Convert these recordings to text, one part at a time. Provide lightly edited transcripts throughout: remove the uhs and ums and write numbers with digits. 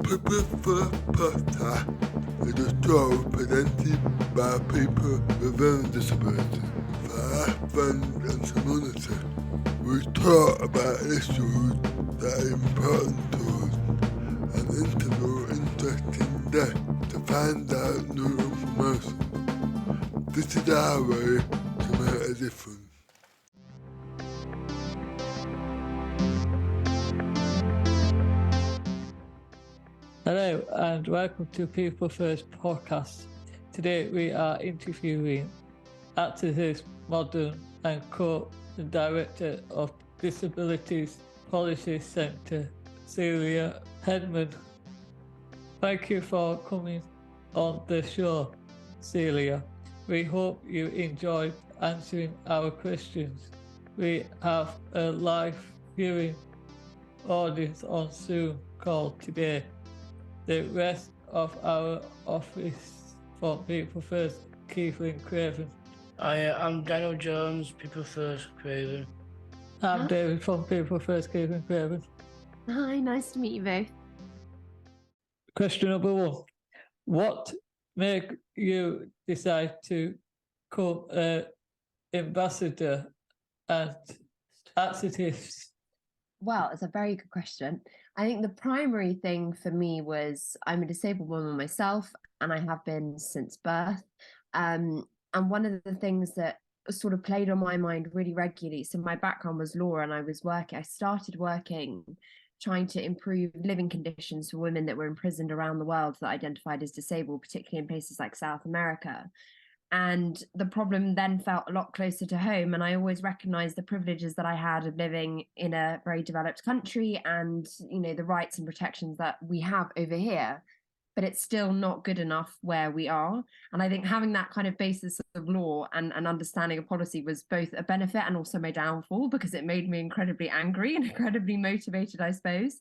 People First podcast is a show presented by people with disabilities. For our friends and community, we talk about issues that are important to us and interview interesting guests to find out new information. This is our way to make a difference. Hello and welcome to People First podcast. Today we are interviewing activist, modern and co-director of Disabilities Policy Centre, Celia Hensman. Thank you for coming on the show, Celia. We hope you enjoyed answering our questions. We have a live viewing audience on Zoom call today. The rest of our office for People First, Keithlin Craven. I'm Daniel Jones, People First, Craven. I'm David from People First, Keithlin Craven. Hi, nice to meet you both. Question number one. What made you decide to become an ambassador and activist? Well, it's a very good question. I think the primary thing for me was I'm a disabled woman myself, and I have been since birth. And one of the things that sort of played on my mind really regularly, so my background was law, and I started working trying to improve living conditions for women that were imprisoned around the world that identified as disabled, particularly in places like South America. And the problem then felt a lot closer to home. And I always recognized the privileges that I had of living in a very developed country and, you know, the rights and protections that we have over here. But it's still not good enough where we are. And I think having that kind of basis of law and understanding of policy was both a benefit and also my downfall, because it made me incredibly angry and incredibly motivated, I suppose.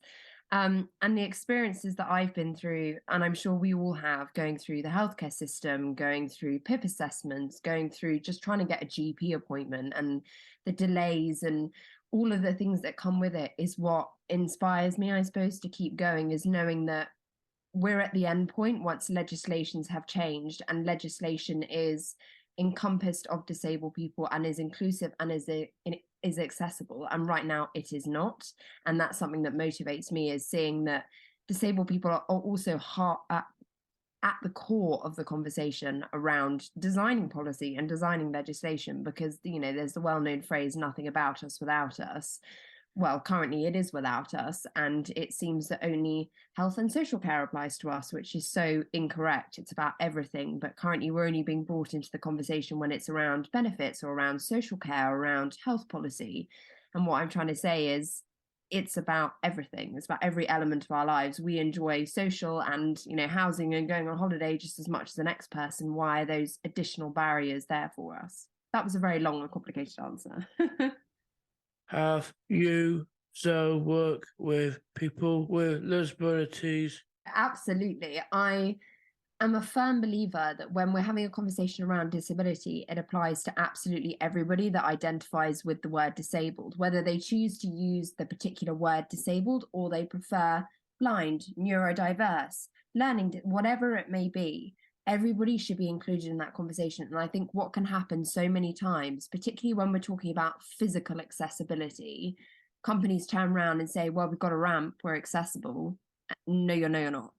And the experiences that I've been through, and I'm sure we all have, going through the healthcare system, going through PIP assessments, going through just trying to get a GP appointment, and the delays and all of the things that come with it, is what inspires me, I suppose, to keep going, is knowing that we're at the end point once legislations have changed, and legislation is encompassed of disabled people and is inclusive and is accessible. And right now it is not. And that's something that motivates me, is seeing that disabled people are also at the core of the conversation around designing policy and designing legislation, because, you know, there's the well-known phrase, nothing about us without us. Well, currently it is without us, and it seems that only health and social care applies to us, which is so incorrect. It's about everything, but currently we're only being brought into the conversation when it's around benefits or around social care, around health policy. And what I'm trying to say is it's about everything. It's about every element of our lives. We enjoy social and, you know, housing and going on holiday just as much as the next person. Why are those additional barriers there for us? That was a very long and complicated answer. Have you work with people with disabilities? Absolutely. I am a firm believer that when we're having a conversation around disability, it applies to absolutely everybody that identifies with the word disabled, whether they choose to use the particular word disabled or they prefer blind, neurodiverse, learning, whatever it may be. Everybody should be included in that conversation. And I think what can happen so many times, particularly when we're talking about physical accessibility, companies turn around and say, well, we've got a ramp, we're accessible. No, you're not.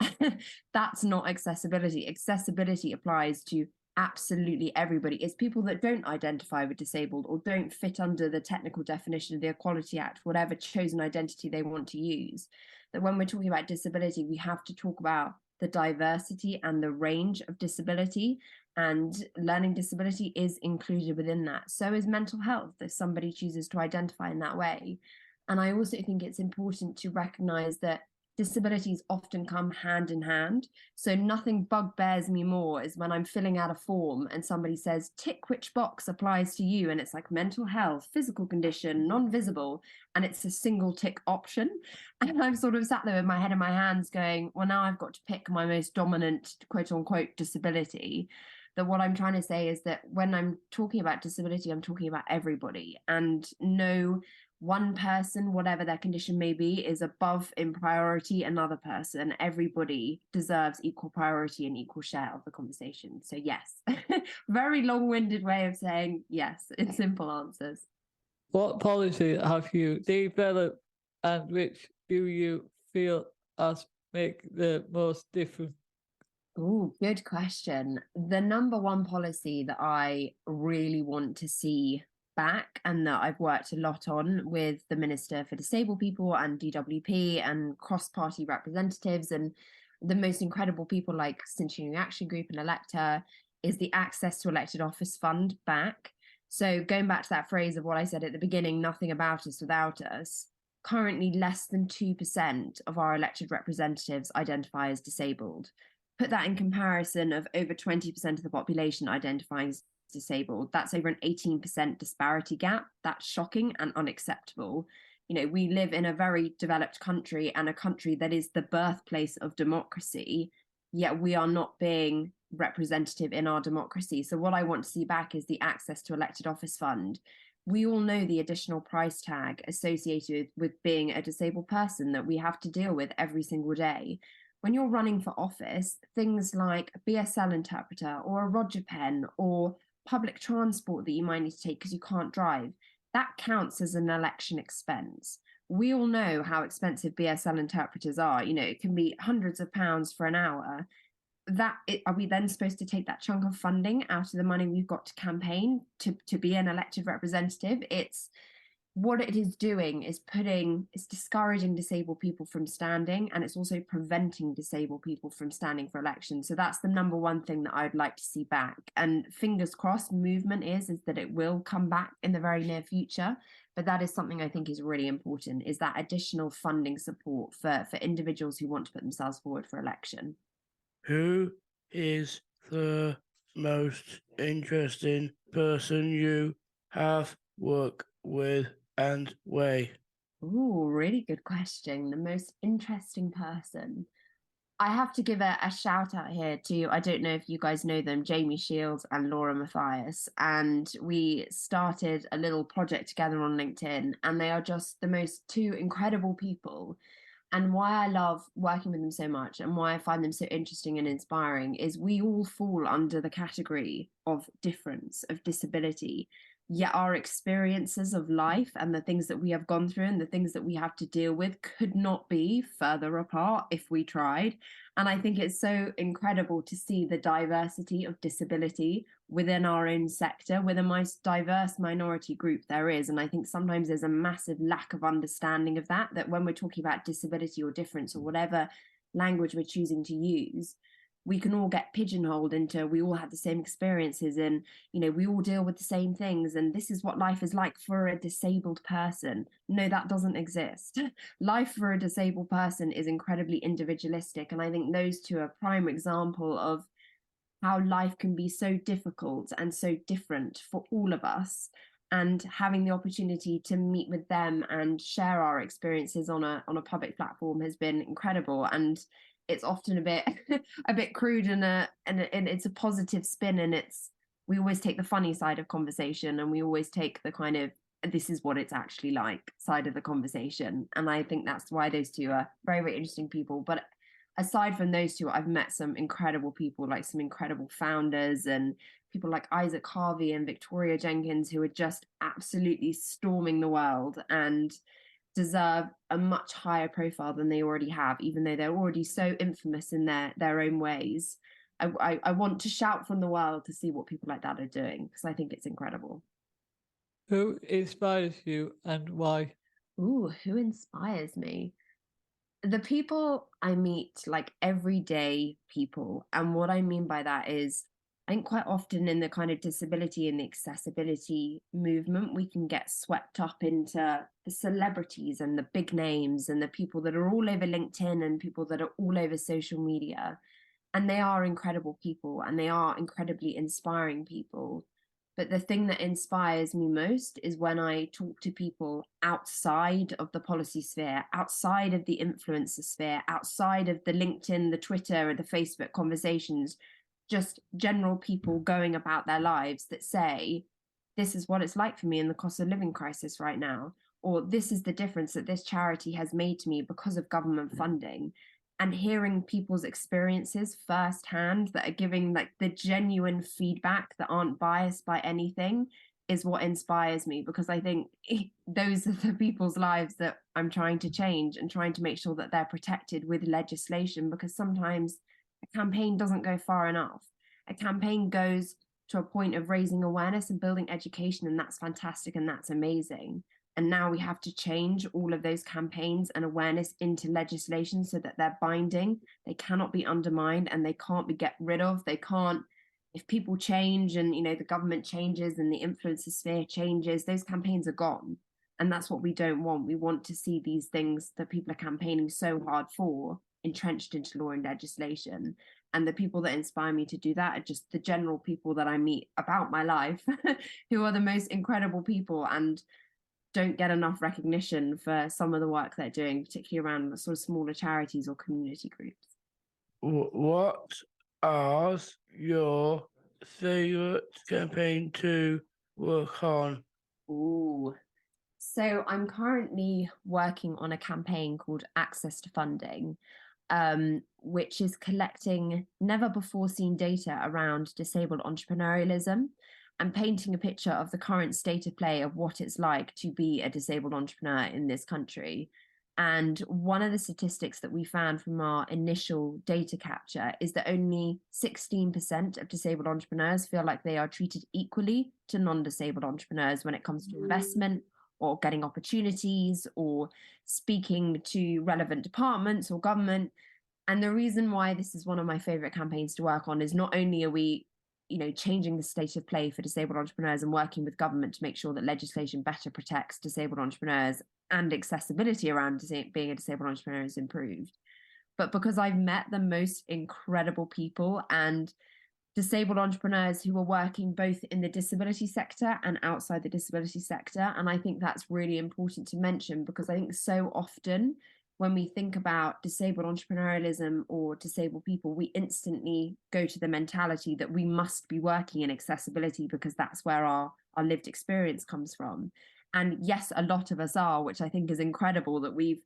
That's not accessibility. Accessibility applies to absolutely everybody. It's people that don't identify with disabled or don't fit under the technical definition of the Equality Act, whatever chosen identity they want to use. That when we're talking about disability, we have to talk about the diversity and the range of disability, and learning disability is included within that. So is mental health, if somebody chooses to identify in that way. And I also think it's important to recognize that disabilities often come hand in hand. So nothing bugbears me more is when I'm filling out a form and somebody says, tick which box applies to you. And it's like mental health, physical condition, non-visible, and it's a single tick option. And I'm sort of sat there with my head in my hands going, well, now I've got to pick my most dominant, quote unquote, disability. That what I'm trying to say is that when I'm talking about disability, I'm talking about everybody. And no one person, whatever their condition may be, is above in priority another person. Everybody deserves equal priority and equal share of the conversation. So yes, very long-winded way of saying yes in simple answers. What policy have you developed and which do you feel has make the most difference? Oh, good question. The number one policy that I really want to see back and that I've worked a lot on with the Minister for Disabled People and DWP and cross-party representatives and the most incredible people like Centurion Action Group and Electa is the Access to Elected Office Fund back. So going back to that phrase of what I said at the beginning, nothing about us without us, currently less than 2% of our elected representatives identify as disabled. Put that in comparison of over 20% of the population identifying as disabled. That's over an 18% disparity gap. That's shocking and unacceptable. You know, we live in a very developed country and a country that is the birthplace of democracy, yet we are not being representative in our democracy. So what I want to see back is the Access to Elected Office Fund. We all know the additional price tag associated with being a disabled person that we have to deal with every single day. When you're running for office, things like a BSL interpreter or a Roger pen or public transport that you might need to take because you can't drive, that counts as an election expense. We all know how expensive BSL interpreters are. You know, it can be hundreds of pounds for an hour. Are we then supposed to take that chunk of funding out of the money we've got to campaign to be an elected representative? It's what it is doing is it's discouraging disabled people from standing, and it's also preventing disabled people from standing for election. So that's the number one thing that I'd like to see back. And fingers crossed, movement is that it will come back in the very near future. But that is something I think is really important, is that additional funding support for individuals who want to put themselves forward for election. Who is the most interesting person you have worked with and why? Ooh, really good question. The most interesting person. I have to give a shout out here to, I don't know if you guys know them, Jamie Shields and Laura Mathias. And we started a little project together on LinkedIn, and they are just the most two incredible people. And why I love working with them so much and why I find them so interesting and inspiring is we all fall under the category of difference, of disability. Yet our experiences of life and the things that we have gone through and the things that we have to deal with could not be further apart if we tried. And I think it's so incredible to see the diversity of disability within our own sector. We're the most diverse minority group there is. And I think sometimes there's a massive lack of understanding of that when we're talking about disability or difference or whatever language we're choosing to use, we can all get pigeonholed into we all have the same experiences and, you know, we all deal with the same things. And this is what life is like for a disabled person. No, that doesn't exist. Life for a disabled person is incredibly individualistic. And I think those two are a prime example of how life can be so difficult and so different for all of us. And having the opportunity to meet with them and share our experiences on a public platform has been incredible. And it's often a bit crude and it's a positive spin, and we always take the funny side of conversation, and we always take the kind of this is what it's actually like side of the conversation. And I think that's why those two are very, very interesting people. But aside from those two, I've met some incredible people, like some incredible founders and people like Isaac Harvey and Victoria Jenkins, who are just absolutely storming the world and deserve a much higher profile than they already have, even though they're already so infamous in their own ways. I want to shout from the world to see what people like that are doing, because I think it's incredible. Who inspires you and why? Ooh, who inspires me? The people I meet, like everyday people. And what I mean by that is, I think quite often in the kind of disability and the accessibility movement, we can get swept up into the celebrities and the big names and the people that are all over LinkedIn and people that are all over social media. And they are incredible people and they are incredibly inspiring people. But the thing that inspires me most is when I talk to people outside of the policy sphere, outside of the influencer sphere, outside of the LinkedIn, the Twitter, or the Facebook conversations, just general people going about their lives that say, this is what it's like for me in the cost of living crisis right now. or this is the difference that this charity has made to me because of government funding. And hearing people's experiences firsthand that are giving like the genuine feedback that aren't biased by anything is what inspires me, because I think those are the people's lives that I'm trying to change and trying to make sure that they're protected with legislation, because sometimes a campaign doesn't go far enough. A campaign goes to a point of raising awareness and building education, and that's fantastic and that's amazing. And now we have to change all of those campaigns and awareness into legislation so that they're binding. They cannot be undermined and they can't be get rid of. They can't, if people change and, you know, the government changes and the influencer sphere changes, those campaigns are gone. And that's what we don't want. We want to see these things that people are campaigning so hard for entrenched into law and legislation. And the people that inspire me to do that are just the general people that I meet about my life, who are the most incredible people and don't get enough recognition for some of the work they're doing, particularly around the sort of smaller charities or community groups. What are your favourite campaign to work on? Ooh. So I'm currently working on a campaign called Access to Funding, which is collecting never before seen data around disabled entrepreneurialism and painting a picture of the current state of play of what it's like to be a disabled entrepreneur in this country. And one of the statistics that we found from our initial data capture is that only 16% of disabled entrepreneurs feel like they are treated equally to non-disabled entrepreneurs when it comes to investment or getting opportunities or speaking to relevant departments or government. And the reason why this is one of my favorite campaigns to work on is not only are we, you know, changing the state of play for disabled entrepreneurs and working with government to make sure that legislation better protects disabled entrepreneurs and accessibility around being a disabled entrepreneur is improved, but because I've met the most incredible people and disabled entrepreneurs who are working both in the disability sector and outside the disability sector. And I think that's really important to mention, because I think so often when we think about disabled entrepreneurialism or disabled people, we instantly go to the mentality that we must be working in accessibility because that's where our lived experience comes from. And yes, a lot of us are, which I think is incredible, that we've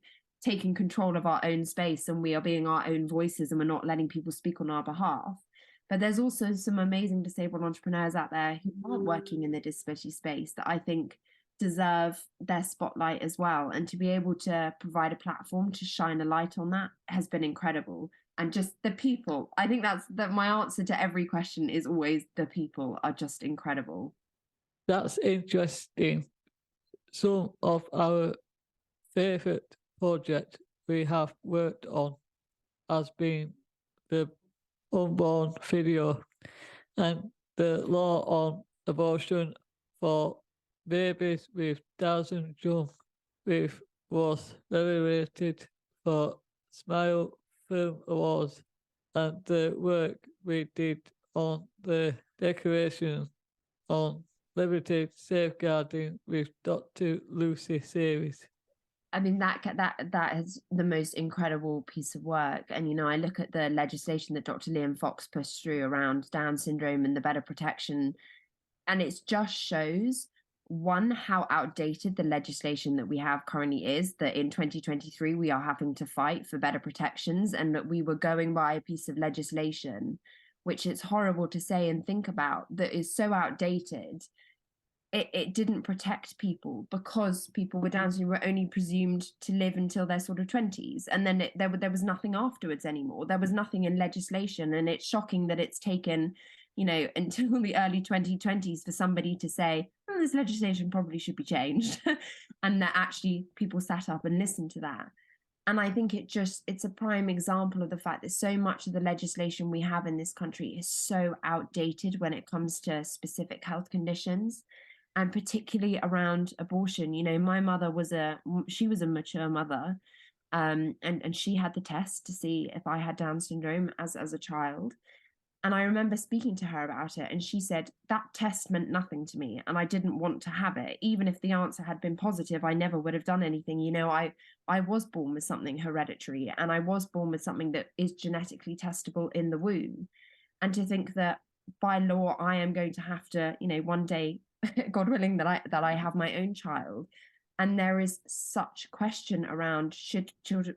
taken control of our own space and we are being our own voices and we're not letting people speak on our behalf. But there's also some amazing disabled entrepreneurs out there who aren't working in the disability space that I think deserve their spotlight as well. And to be able to provide a platform to shine a light on that has been incredible. And just the people, I think that's my answer to every question is always the people are just incredible. That's interesting. Some of our favourite projects we have worked on has been the unborn video and the law on abortion for babies with Down syndrome, which was celebrated for Smile Film Awards, and the work we did on the Declaration on Liberty Safeguarding with Dr. Lucy series. I mean, that is the most incredible piece of work. And, you know, I look at the legislation that Dr. Liam Fox pushed through around Down syndrome and the better protection, and it just shows, one, how outdated the legislation that we have currently is, that in 2023 we are having to fight for better protections, and that we were going by a piece of legislation, which it's horrible to say and think about, that is so outdated. It didn't protect people because people with Down syndrome were only presumed to live until their sort of 20s. And then there was nothing afterwards anymore. There was nothing in legislation. And it's shocking that it's taken, you know, until the early 2020s for somebody to say, oh, this legislation probably should be changed. And that actually people sat up and listened to that. And I think it's a prime example of the fact that so much of the legislation we have in this country is so outdated when it comes to specific health conditions, and particularly around abortion. You know, my mother she was a mature mother, and she had the test to see if I had Down syndrome as a child. And I remember speaking to her about it, and she said, that test meant nothing to me, and I didn't want to have it. Even if the answer had been positive, I never would have done anything. You know, I was born with something hereditary, and I was born with something that is genetically testable in the womb. And to think that by law, I am going to have to, you know, one day, God willing, that I have my own child, And there is such question around, should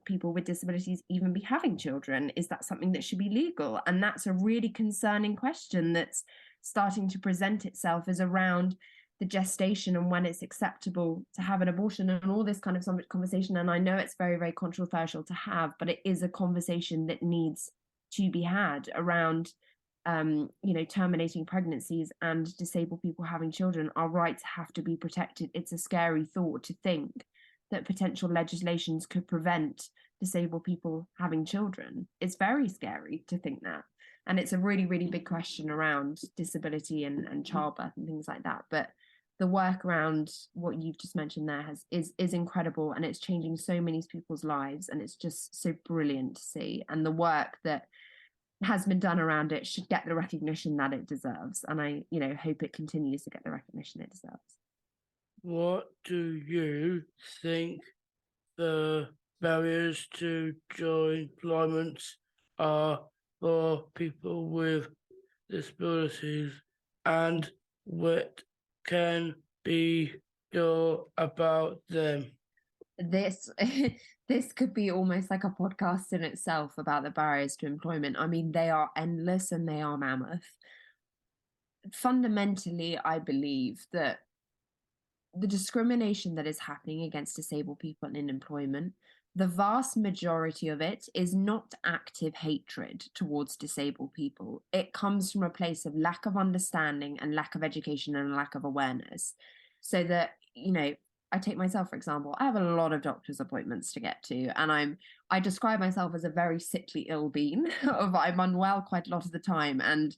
people with disabilities even be having children? Is that something that should be legal? And that's a really concerning question that's starting to present itself, is around the gestation and when it's acceptable to have an abortion and all this kind of conversation. And I know it's very, very controversial to have, but it is a conversation that needs to be had around terminating pregnancies and disabled people having children. Our rights have to be protected. It's a scary thought to think that potential legislations could prevent disabled people having children. It's very scary to think that. And it's a really, really big question around disability and childbirth and things like that. But the work around what you've just mentioned there is incredible, and it's changing so many people's lives, and it's just so brilliant to see. And the work that has been done around it should get the recognition that it deserves, and I hope it continues to get the recognition it deserves. What do you think the barriers to join employment are for people with disabilities, and what can be done about them? This this could be almost like a podcast in itself about the barriers to employment. I mean, they are endless and they are mammoth. Fundamentally, I believe that the discrimination that is happening against disabled people in employment, the vast majority of it is not active hatred towards disabled people. It comes from a place of lack of understanding and lack of education and lack of awareness. So that, I take myself, for example, I have a lot of doctor's appointments to get to, and I describe myself as a very sickly ill being. I'm unwell quite a lot of the time, and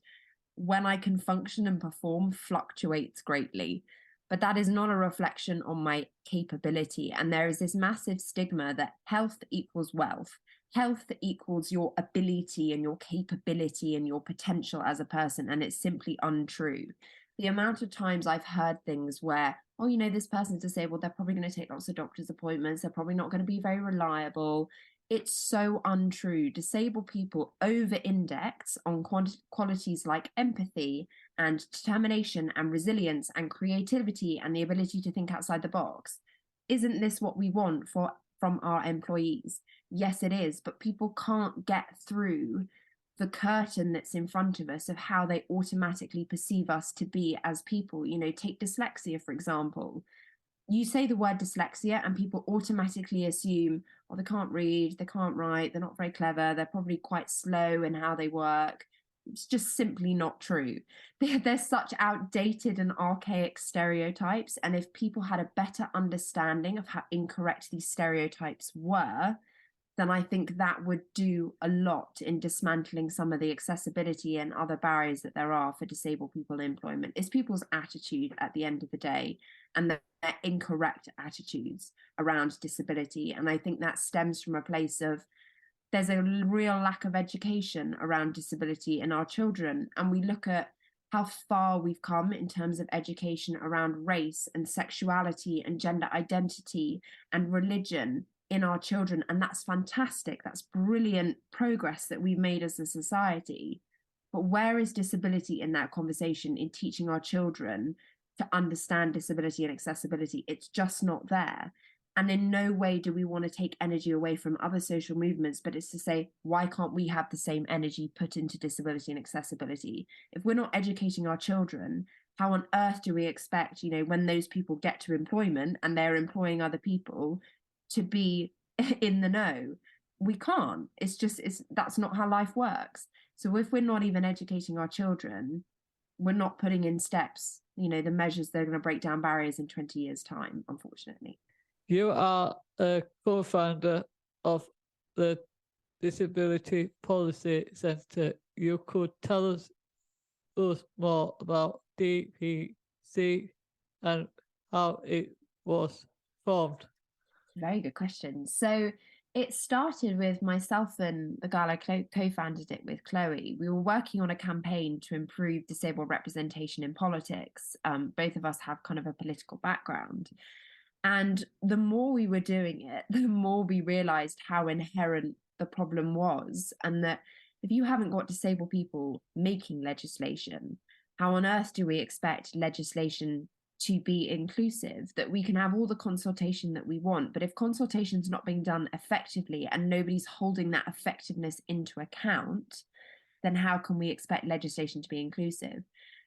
when I can function and perform fluctuates greatly. But that is not a reflection on my capability. And there is this massive stigma that health equals wealth. Health equals your ability and your capability and your potential as a person. And it's simply untrue. The amount of times I've heard things where, this person's disabled, they're probably going to take lots of doctor's appointments, they're probably not going to be very reliable. It's so untrue. Disabled people over-index on qualities like empathy and determination and resilience and creativity and the ability to think outside the box. Isn't this what we want from our employees? Yes, it is, but people can't get through the curtain that's in front of us of how they automatically perceive us to be as people. Take dyslexia, for example. You say the word dyslexia and people automatically assume, they can't read, they can't write, they're not very clever, they're probably quite slow in how they work. It's just simply not true. There's such outdated and archaic stereotypes, and if people had a better understanding of how incorrect these stereotypes were, then I think that would do a lot in dismantling some of the accessibility and other barriers that there are for disabled people in employment. It's people's attitude at the end of the day, and their incorrect attitudes around disability. And I think that stems from a place of, there's a real lack of education around disability in our children. And we look at how far we've come in terms of education around race and sexuality and gender identity and religion in our children. And that's fantastic. That's brilliant progress that we've made as a society. But where is disability in that conversation, in teaching our children to understand disability and accessibility? It's just not there. And in no way do we want to take energy away from other social movements, but it's to say, why can't we have the same energy put into disability and accessibility? If we're not educating our children, how on earth do we expect, when those people get to employment and they're employing other people, to be in the know? We can't. That's not how life works. So if we're not even educating our children, we're not putting in steps, the measures that are going to break down barriers in 20 years' time, unfortunately. You are a co-founder of the Disability Policy Centre. You could tell us more about DPC and how it was formed. Very good question. So it started with myself and the guy I co-founded it with, Chloe. We were working on a campaign to improve disabled representation in politics. Both of us have kind of a political background. And the more we were doing it, the more we realized how inherent the problem was. And that if you haven't got disabled people making legislation, how on earth do we expect legislation to be inclusive, that we can have all the consultation that we want, but if consultation's not being done effectively and nobody's holding that effectiveness into account, then how can we expect legislation to be inclusive?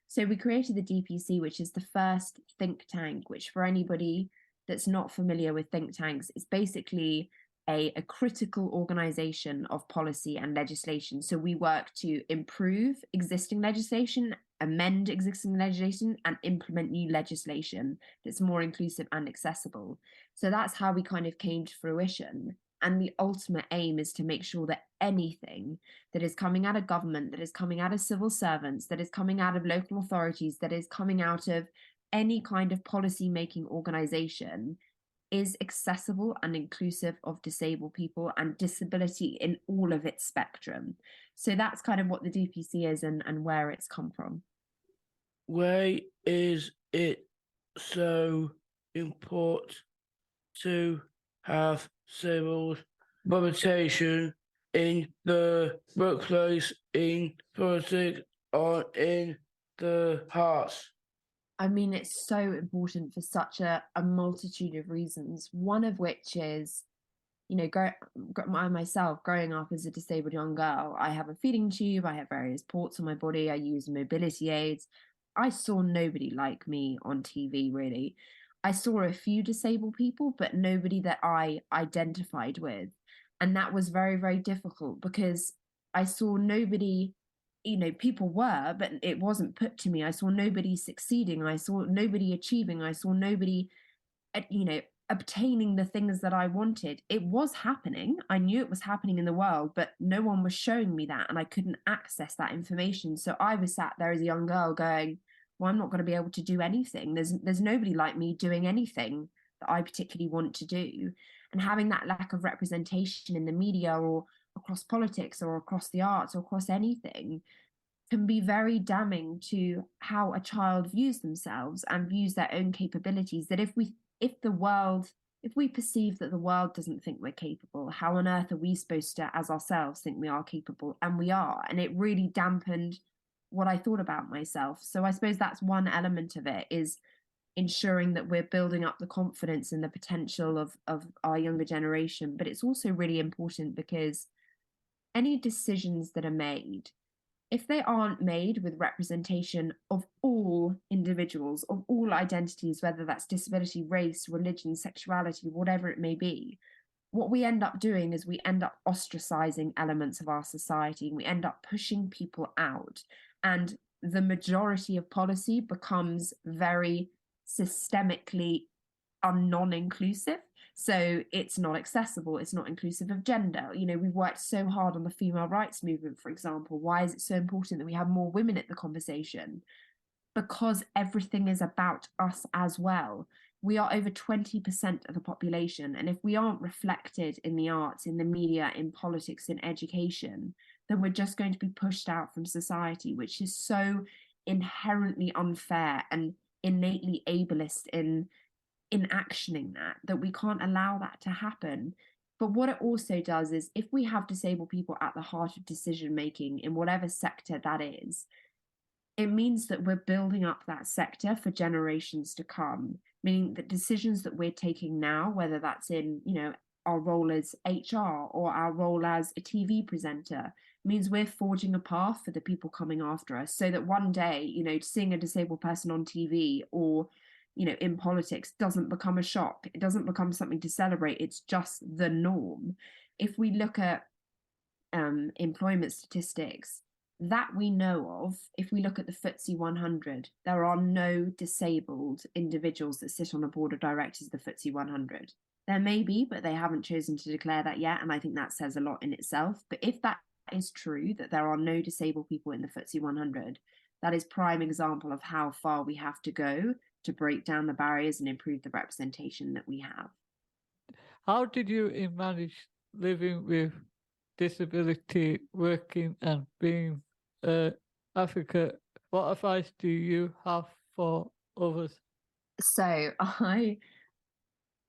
So we created the DPC, which is the first think tank, which for anybody that's not familiar with think tanks, is basically a critical organization of policy and legislation. So we work to improve existing legislation, amend existing legislation, and implement new legislation that's more inclusive and accessible. So that's how we kind of came to fruition. And the ultimate aim is to make sure that anything that is coming out of government, that is coming out of civil servants, that is coming out of local authorities, that is coming out of any kind of policy making organization is accessible and inclusive of disabled people and disability in all of its spectrum. So that's kind of what the DPC is and where it's come from. Why is it so important to have civil representation in the workplace, in politics, or in the arts? I mean, it's so important for such a multitude of reasons, one of which is, you know, myself growing up as a disabled young girl, I have a feeding tube, I have various ports on my body, I use mobility aids. I saw nobody like me on TV, really. I saw a few disabled people, but nobody that I identified with. And that was very, very difficult because I saw nobody, you know, people were, but it wasn't put to me. I saw nobody succeeding. I saw nobody achieving. I saw nobody, you know, obtaining the things that I wanted. It was happening. I knew it was happening in the world, but no one was showing me that and I couldn't access that information. So I was sat there as a young girl going, well, I'm not going to be able to do anything. There's nobody like me doing anything that I particularly want to do. And having that lack of representation in the media or across politics or across the arts or across anything can be very damning to how a child views themselves and views their own capabilities. That if we perceive that the world doesn't think we're capable, how on earth are we supposed to, as ourselves, think we are capable? And we are. And it really dampened what I thought about myself. So I suppose that's one element of it, is ensuring that we're building up the confidence and the potential of our younger generation. But it's also really important because any decisions that are made, if they aren't made with representation of all individuals, of all identities, whether that's disability, race, religion, sexuality, whatever it may be, what we end up doing is we end up ostracizing elements of our society and we end up pushing people out. And the majority of policy becomes very systemically non-inclusive. So it's not accessible, it's not inclusive of gender. You know, we've worked so hard on the female rights movement, for example. Why is it so important that we have more women at the conversation? Because everything is about us as well. We are over 20% of the population. And if we aren't reflected in the arts, in the media, in politics, in education, then we're just going to be pushed out from society, which is so inherently unfair and innately ableist in actioning that we can't allow that to happen. But what it also does is, if we have disabled people at the heart of decision making in whatever sector that is, it means that we're building up that sector for generations to come, meaning that decisions that we're taking now, whether that's in, you know, our role as HR or our role as a TV presenter, means we're forging a path for the people coming after us, so that one day, you know, seeing a disabled person on TV or, you know, in politics doesn't become a shock. It doesn't become something to celebrate. It's just the norm. If we look at employment statistics that we know of, if we look at the FTSE 100, there are no disabled individuals that sit on a board of directors of the FTSE 100. There may be, but they haven't chosen to declare that yet. And I think that says a lot in itself. But if that is true, that there are no disabled people in the FTSE 100, that is prime example of how far we have to go to break down the barriers and improve the representation that we have. How did you manage living with disability, working and being Africa? What advice do you have for others? So I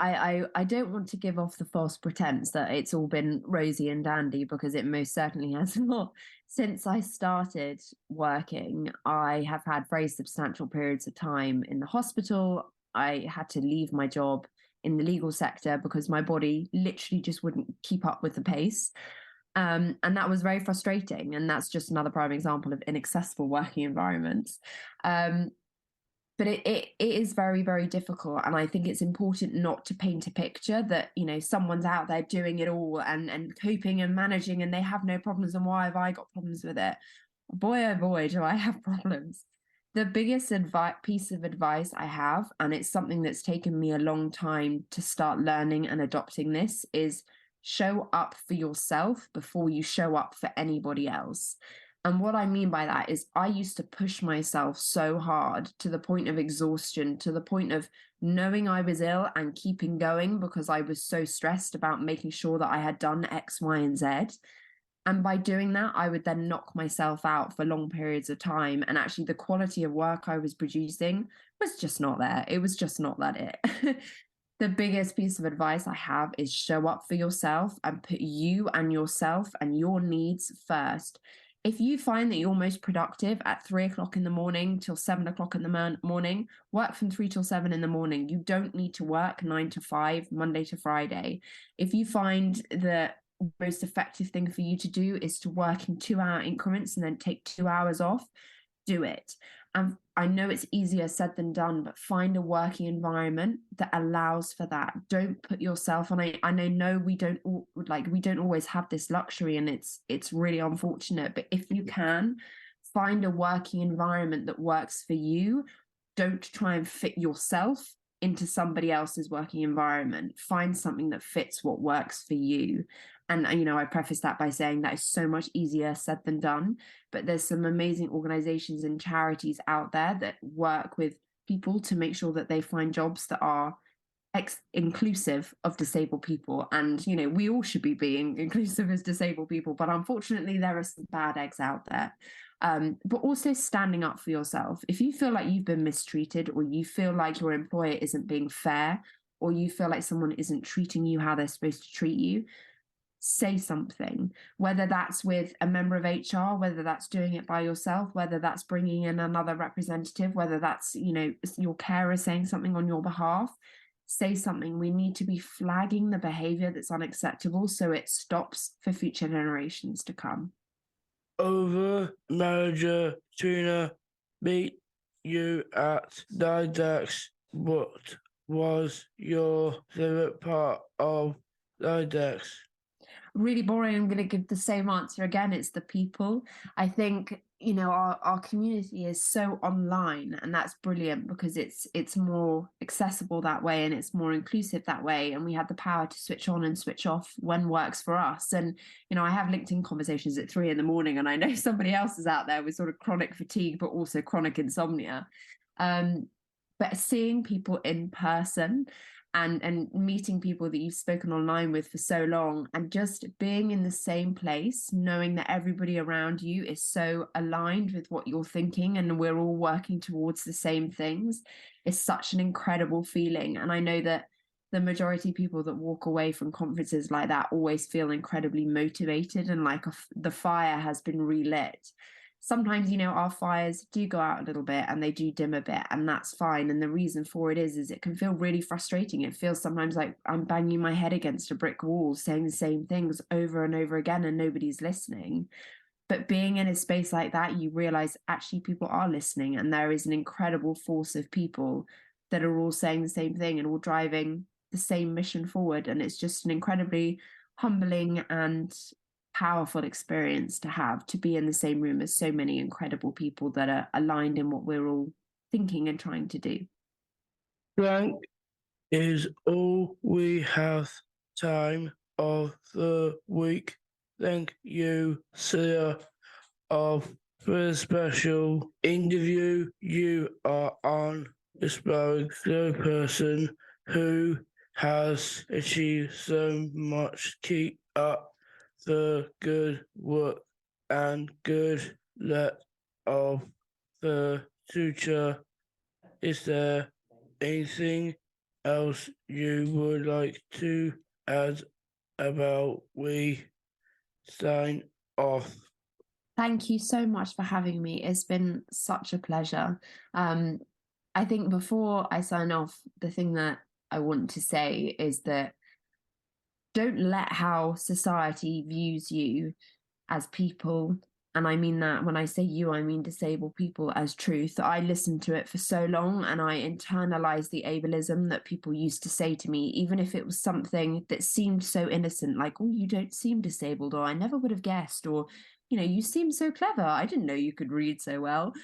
I don't want to give off the false pretense that it's all been rosy and dandy, because it most certainly has not. Since I started working, I have had very substantial periods of time in the hospital. I had to leave my job in the legal sector because my body literally just wouldn't keep up with the pace. And that was very frustrating. And that's just another prime example of inaccessible working environments. But it is very, very difficult. And I think it's important not to paint a picture that, you know, someone's out there doing it all and coping and managing and they have no problems. And why have I got problems with it? Boy, oh boy, do I have problems. The biggest piece of advice I have, and it's something that's taken me a long time to start learning and adopting this, is show up for yourself before you show up for anybody else. And what I mean by that is I used to push myself so hard to the point of exhaustion, to the point of knowing I was ill and keeping going because I was so stressed about making sure that I had done X, Y, and Z. And by doing that, I would then knock myself out for long periods of time. And actually, the quality of work I was producing was just not there. It was just not that it. The biggest piece of advice I have is show up for yourself and put you and yourself and your needs first. If you find that you're most productive at 3 o'clock in the morning till 7 o'clock in the morning, work from 3 till 7 in the morning. You don't need to work 9 to 5, Monday to Friday. If you find that most effective thing for you to do is to work in 2-hour increments and then take 2 hours off, do it. And I know it's easier said than done, but find a working environment that allows for that. Don't put yourself on I know we don't always have this luxury, and it's really unfortunate, but if you can find a working environment that works for you, don't try and fit yourself into somebody else's working environment. Find something that fits what works for you. And, you know, I preface that by saying that is so much easier said than done. But there's some amazing organizations and charities out there that work with people to make sure that they find jobs that are inclusive of disabled people. And, you know, we all should be being inclusive as disabled people. But unfortunately, there are some bad eggs out there. But also standing up for yourself. If you feel like you've been mistreated, or you feel like your employer isn't being fair, or you feel like someone isn't treating you how they're supposed to treat you, say something, whether that's with a member of HR, whether that's doing it by yourself, whether that's bringing in another representative, whether that's, you know, your carer saying something on your behalf. Say something. We need to be flagging the behavior that's unacceptable so it stops for future generations to come. Over manager Trina, meet you at Naidex. What was your favourite part of Naidex? Really boring. I'm going to give the same answer again. It's the people. I think, you know, our community is so online, and that's brilliant because it's more accessible that way, and it's more inclusive that way, and we have the power to switch on and switch off when works for us. And, you know, I have LinkedIn conversations at 3 a.m, and I know somebody else is out there with sort of chronic fatigue but also chronic insomnia. But seeing people in person and meeting people that you've spoken online with for so long, and just being in the same place, knowing that everybody around you is so aligned with what you're thinking and we're all working towards the same things, is such an incredible feeling. And I know that the majority of people that walk away from conferences like that always feel incredibly motivated and like the fire has been relit. Sometimes, you know, our fires do go out a little bit and they do dim a bit, and that's fine. And the reason for it is it can feel really frustrating. It feels sometimes like I'm banging my head against a brick wall, saying the same things over and over again, and nobody's listening. But being in a space like that, you realize actually people are listening, and there is an incredible force of people that are all saying the same thing and all driving the same mission forward. And it's just an incredibly humbling and powerful experience to be in the same room as so many incredible people that are aligned in what we're all thinking and trying to do. Blank is all we have time of the week. Thank you, Celia, for the special interview. You are on inspiring the person who has achieved so much. Keep up the good work and good luck of the future. Is there anything else you would like to add about we sign off? Thank you so much for having me. It's been such a pleasure. I think before I sign off, the thing that I want to say is that don't let how society views you as people, and I mean that when I say you, I mean disabled people, as truth. I listened to it for so long and I internalized the ableism that people used to say to me, even if it was something that seemed so innocent, like, oh, you don't seem disabled, or I never would have guessed, or, you know, you seem so clever. I didn't know you could read so well.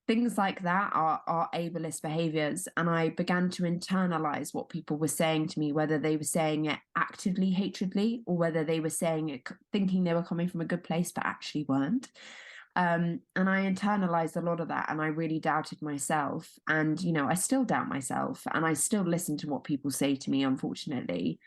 Things like that are ableist behaviors. And I began to internalize what people were saying to me, whether they were saying it actively, hatredly, or whether they were saying it thinking they were coming from a good place, but actually weren't. And I internalized a lot of that, and I really doubted myself. And, you know, I still doubt myself, and I still listen to what people say to me, unfortunately.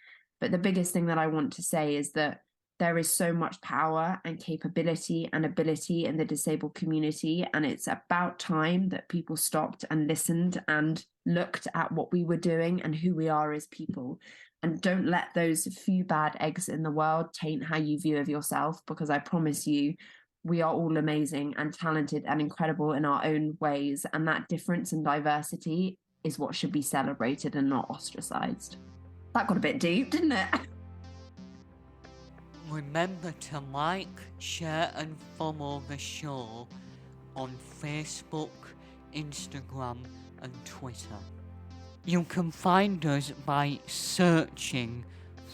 But the biggest thing that I want to say is that there is so much power and capability and ability in the disabled community. And it's about time that people stopped and listened and looked at what we were doing and who we are as people. And don't let those few bad eggs in the world taint how you view of yourself, because I promise you, we are all amazing and talented and incredible in our own ways. And that difference and diversity is what should be celebrated and not ostracized. That got a bit deep, didn't it? Remember to like, share and follow the show on Facebook, Instagram and Twitter. You can find us by searching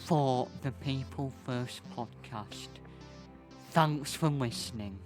for the People First podcast. Thanks for listening.